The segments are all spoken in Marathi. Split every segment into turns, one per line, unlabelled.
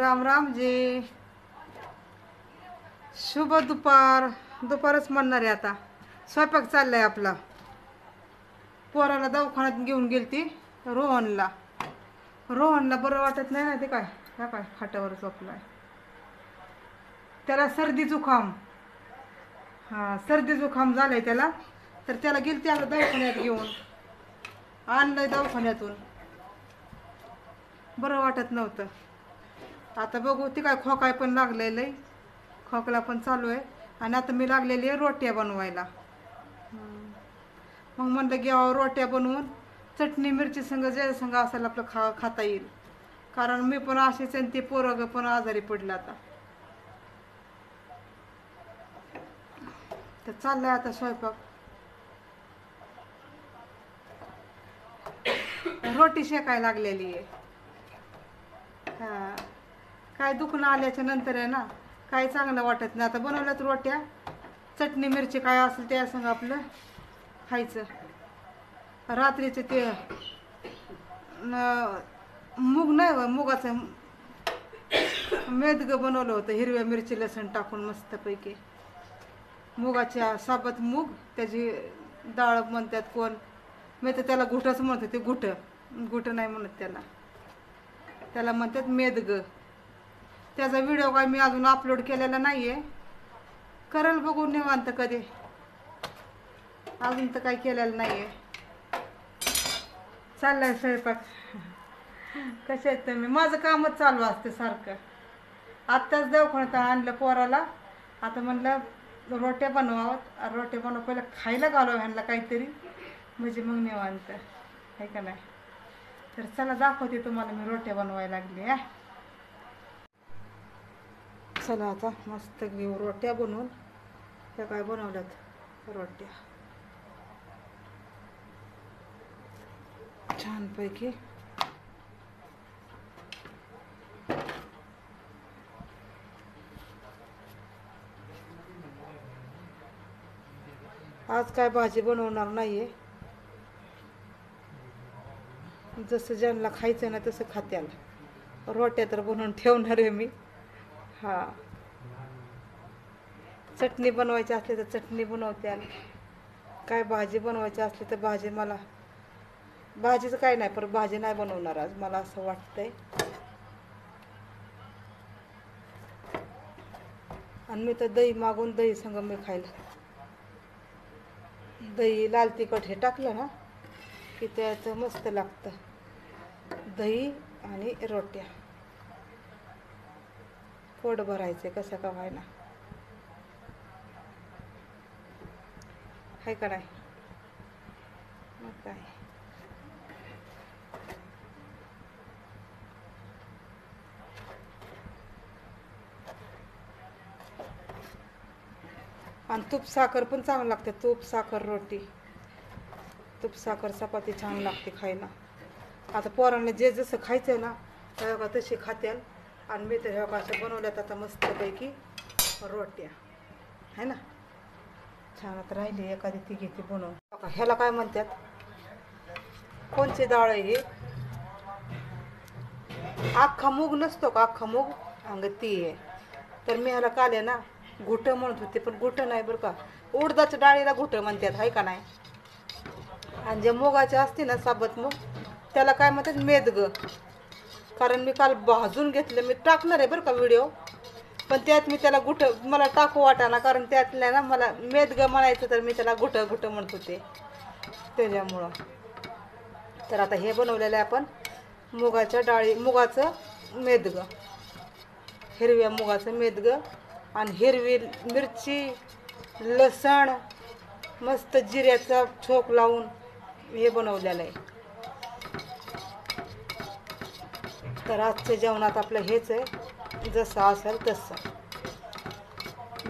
राम राम जी. शुभ दुपार. दुपारच म्हणणार आहे आता. स्वयंपाक चाललाय आपला. पोराला दवाखान्यात घेऊन गेलती रोहनला. रोहनला बरं वाटत नाही ना, ते काय ह्या काय खाटावर झोपलाय. त्याला सर्दी जुखाम. सर्दी जुखाम झालाय त्याला. तर त्याला गेलती आता दवाखान्यात घेऊन. आणलंय दवाखान्यातून. बरं वाटत नव्हतं. आता बघू, ती काय खोकाय पण लागलेलं आहे. खोकला पण चालू आहे. आणि आता मी लागलेली आहे रोट्या बनवायला. मग म्हणलं घ्यावं रोट्या बनवून. चटणी मिरची संग जे संग असेल आपलं खाता येईल. कारण मी पण अशीच आणि ते पोरग पण आजारी पडलं आता. तर चाललंय आता स्वयंपाक. रोटी शेकाय लागलेली आहे. काय दुखणं आल्याच्या नंतर आहे ना, काही चांगलं वाटत नाही. आता बनवल्यात रोट्या. चटणी मिरची काय असेल त्या संग आपलं खायचं. रात्रीचे ते मूग नाही व मुगाचं मेदगं बनवलं होतं, हिरव्या मिरची लसण टाकून मस्तपैकी. मुगाच्या साबत मूग, त्याची डाळ म्हणतात कोण. मी तर त्याला घुटच म्हणते. ते घुट नाही म्हणत त्याला. त्याला म्हणतात मेदगं. त्याचा व्हिडिओ काय मी अजून अपलोड केलेला नाही आहे. करेल बघू निवांत कधी. अजून तर काही केलेलं नाही आहे. चाललाय स्वयंपाक. कसे आहेत तुम्ही? माझं कामच चालू असते सारखं. आत्ताच दवाखान्यात आणलं पोराला. आता म्हणलं रोट्या बनवावं. रोट्या बनव पहिलं खायला घालावं ह्यांना काहीतरी, म्हणजे मग निवांत आहे का नाही. तर चला दाखवते तुम्हाला मी रोट्या बनवायला लागली. चला आता मस्त घेऊ रोट्या बनवून. त्या काय बनवल्यात रोट्या छानपैकी. आज काय भाजी बनवणार नाहीये. जसं ज्यांना खायचं ना तसं खात्याल. रोट्या तर बनवून ठेवणार आहे मी. चटणी बनवायची असली तर चटणी बनवत्याल. काय भाजी बनवायची असली तर भाजी. मला भाजीचं काय नाही, पण भाजी नाही बनवणार आज, मला असं वाटतंय. आणि मी तर दही मागून दही संग मी खायला. दही लाल तिखट हे टाकलं ना की त्याचं मस्त लागतं. दही आणि रोट्या पोट भरायचे कसं का व्हायना, हाय का नाही. मग काय. आणि तूप साखर पण चांगलं लागते. तूप साखर रोटी, तूप साखर चपाती छान लागते खायला. आता पोरांना जे जसं खायचं ना तेव्हा तशी खात्याल. आणि मी तर ह्या अशा बनवल्यात आता मस्तपैकी रोट्या है ना. छान. आता राहिली एखादी ती घेते बनवून. ह्याला काय म्हणतात, कोणची डाळ आहे ही? अख्खा मूग नसतो का, अख्खा मूग अंग ती आहे. तर मी ह्याला काल आहे ना घुट म्हणत होते, पण घुट नाही बरं का. उडदाच्या डाळीला घुट म्हणतात, हाय का नाही. आणि जे मुगाचे असते ना साबत मूग, त्याला काय म्हणतात मेदगं. कारण मी काल भाजून घेतलं. मी टाकणार आहे बरं का व्हिडिओ, पण त्यात मी त्याला घुट मला टाकू वाटाना. कारण त्यातल्या ना मला मेदगं म्हणायचं, तर मी त्याला घुट म्हणत होते त्याच्यामुळं. तर आता हे बनवलेलं आहे आपण मुगाच्या डाळी, मुगाचं मेदगं, हिरव्या मुगाचं मेदगं. आणि हिरवी मिरची लसण मस्त जिऱ्याचा छोक लावून हे बनवलेलं आहे. तर आजच्या जेवणात आपलं हेच आहे, जसं असेल तसं.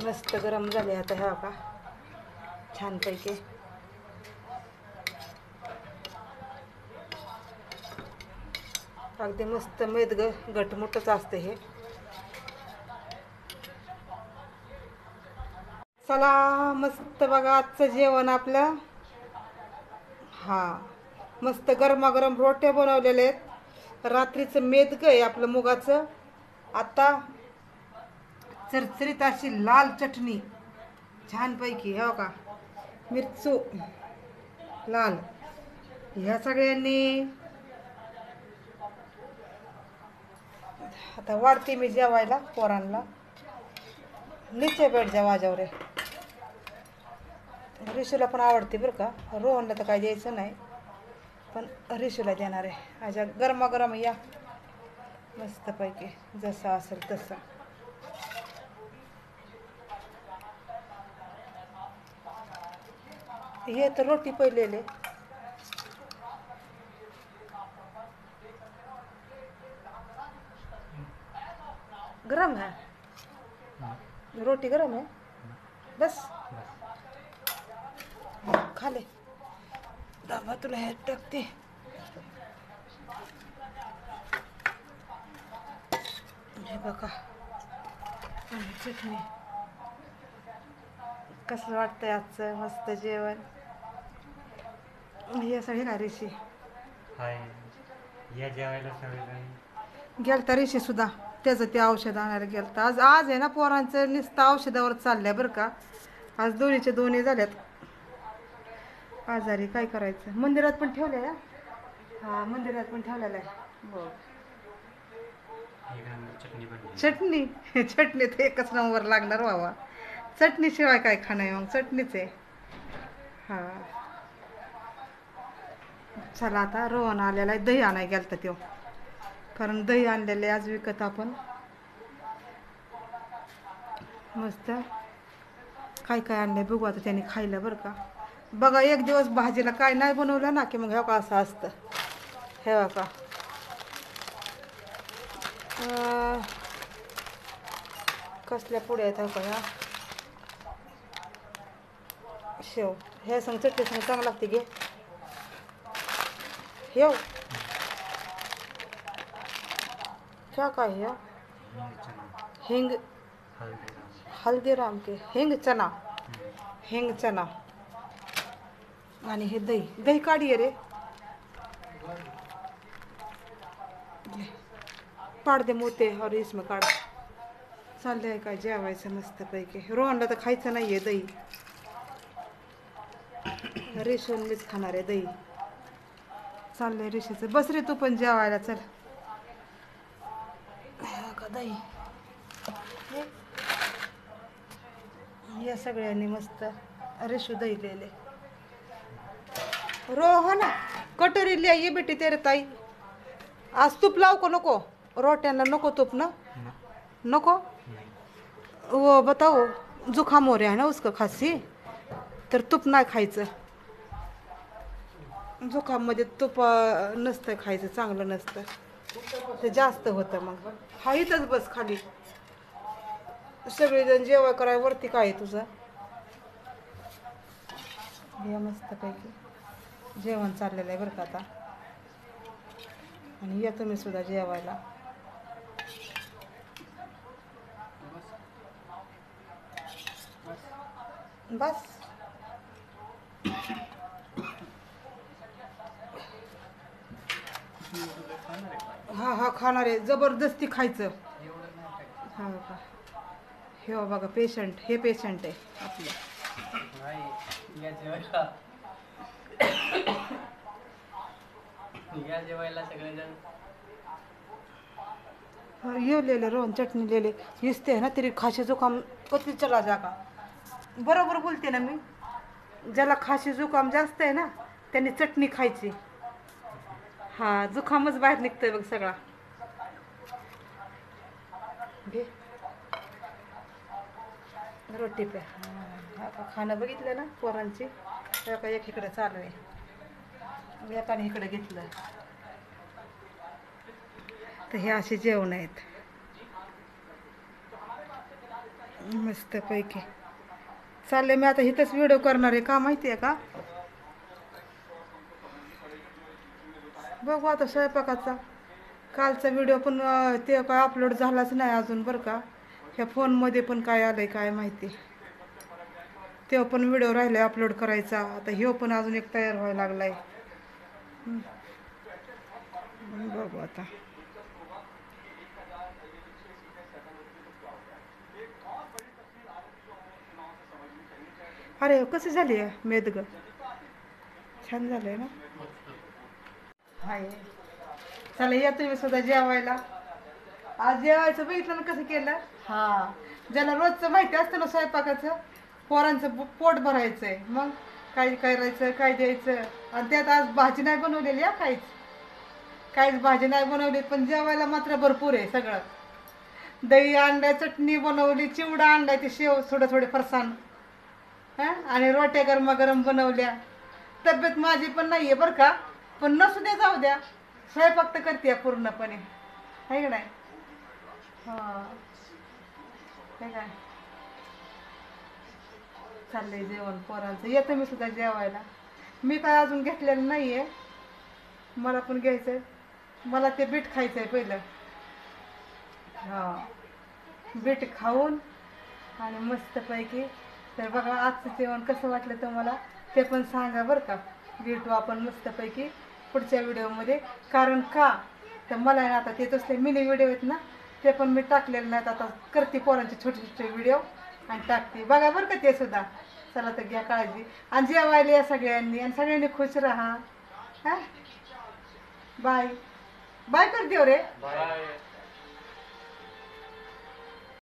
मस्त गरम झाले आता ह्या का छानपैकी. अगदी मस्त मेदगं घटमुटच असते हे. चला मस्त बघा आजचं जेवण आपलं. मस्त गरमागरम रोट्या बनवलेले आहेत. रात्रीचं मेदगं आहे आपलं मुगाचं. आता चरचरीत अशी लाल चटणी छानपैकी हो का, मिरचू लाल, ह्या सगळ्यांनी आता वाढते मी जेवायला पोरांना. नीचे बैठ जा वाजावर रे. रिशूला पण आवडते बरं का, रोहनला तर काय द्यायचं नाही, पण रिशूला देणार आहे. अशा गरमागरम या मस्तपैकी जसं असेल तसं. ये तर रोटी पहिलेले गरम है, रोटी गरम है बस खा ले. दाबा तुला ह्यात टाकते. हे बघा आणि चटणी. कसं वाटतंय आजचं मस्त जेवण. हे सगळी का रेशी
या जेवायला सगळे
गेलता रेशी सुद्धा त्याचं ते औषध आणायला गेलता. आज आज आहे ना पोरांचं नुसतं औषधावर चाललंय बरं का. आज दोन्हीचे दोन्ही झाल्यात आजारी. काय करायचं. मंदिरात पण ठेवलंय. हा मंदिरात पण ठेवलेलं आहे. हो चटणी चटणी तर एकच नंबर लागणार बाबा. चटणीशिवाय काय खाणं आहे मग, चटणीच आहे. हा चला आता रोहन आलेला आहे. दही आणाय गेलता तो, कारण दही आणलेले आज विकत आपण. मस्त काय काय आणलंय बघू आता त्याने खायला बरं का. बघा एक दिवस भाजीला काय नाही बनवलं ना की मग हे का असं असतं. हे का कसल्या पुढे आहेत का ह्या शेव. ह्या संग चटणी संग चांगलं लागते घे. हेव क्या काय है हिंग हल्दीराम के हिंग चना. हिंग चना आणि हे दही. दही काढिये रे, पाड दे मोते और इसमें काढ. चाललंय काय जेवायचं मस्तपैकी. रोहनला तर खायचं नाहीये दही. रेशून मीच खाणार आहे दही. चाललंय रेशीचं. बस रे तू पण जेवायला चल. का दही या सगळ्यांनी मस्त रेशू दही लिहिले. रोहन कटोरी लिया ये बेटी तेरे ताई. आज तूप लाव को नको. रोट्यांना नको तूप ना, नको. वो बताओ जुखाम हो रहा है ना उसका खासी, तर तूप नाही खायचं. जुखाममध्ये तूप नसतं खायचं, चांगलं नसतं ते, जास्त होतं. मग हा इथंच बस खाली. सगळेजण जेवण कराय वरती. काय आहे तुझं. हे मस्तपैकी जेवण चाललेलं आहे बरं का आता. आणि या तुम्ही सुद्धा जेवायला. बस हा हा खाणार आहे जबरदस्ती खायचं. हा का हे बघा पेशंट. हे पेशंट आहे आपलं.
जेवायला सगळेजण
ये ले ले रोहन चटणी ले ले. इसते है ना तेरी खांसी जुकाम कधी चला जागा. बरोबर बोलते ना मी. ज्याला खांसी जुकाम जास्त आहे ना त्यांनी चटणी खायची. हा जुखामच बाहेर निघतोय बघ सगळा. घे रोटी पे. हा खाणं बघितलं ना पोरांची. एका एक इकडे चालू आहे, एकाने इकडे घेतलं. तर हे असे जेवण आहेत मस्तपैकी. चालले मी आता इथंच व्हिडिओ करणार आहे. का माहिती आहे का, बघू आता स्वयंपाकाचा. कालचा व्हिडिओ पण ते काय अपलोड झालाच नाही अजून बरं का. ह्या फोनमध्ये पण काय आलंय काय माहिती. तेव्हा पण व्हिडिओ राहिले अपलोड करायचा. आता ह्यो पण अजून एक तयार व्हायला लागलाय. बघू आता. अरे कसं झाली मेदग छान झालंय ना. हाय चला या तुम्ही सुद्धा जेवायला. आज जेवायचं बघितलं ना कसं केलं. हा ज्याला रोजचं माहिती असतं ना स्वयंपाकाचं पोरांचं पोट भरायचंय मग काय करायचं काय द्यायचं. आणि त्यात आज भाजी नाही बनवलेली काहीच भाजी नाही बनवली पण जेवायला मात्र भरपूर आहे सगळं. दही आणलाय चटणी बनवली चिवडा आणलाय ते शेव थोडे फरसाण आणि रोट्या गरमागरम बनवल्या. तब्येत माझी पण नाहीये बरं का पण नसू दे जाऊ द्या स्वयंपाक तर करते पूर्णपणे आहे का नाही. हा काय चाललंय जेवण पोरांचं. येतं मी सुद्धा जेवायला. मी काय अजून घेतलेलं नाहीये मला पण घ्यायचंय. मला ते बीट खायचंय पहिलं. हा बीट खाऊन आणि मस्तपैकी. तर बघा आजचं जेवण कसं वाटलं तुम्हाला ते पण सांगा बरं का. भेटू आपण मस्तपैकी पुढच्या व्हिडिओमध्ये. कारण का तर मला ना आता ते तसले मिनी व्हिडिओ आहेत ना ते पण मी टाकलेले नाहीत. आता करते पोरांचे छोटे व्हिडिओ आणि टाकते बघा बरं का ते सुद्धा. चला तर घ्या काळजी आणि जेवायला या सगळ्यांनी आणि सगळ्यांनी खुश राहा. हां बाय बाय कर देव रे.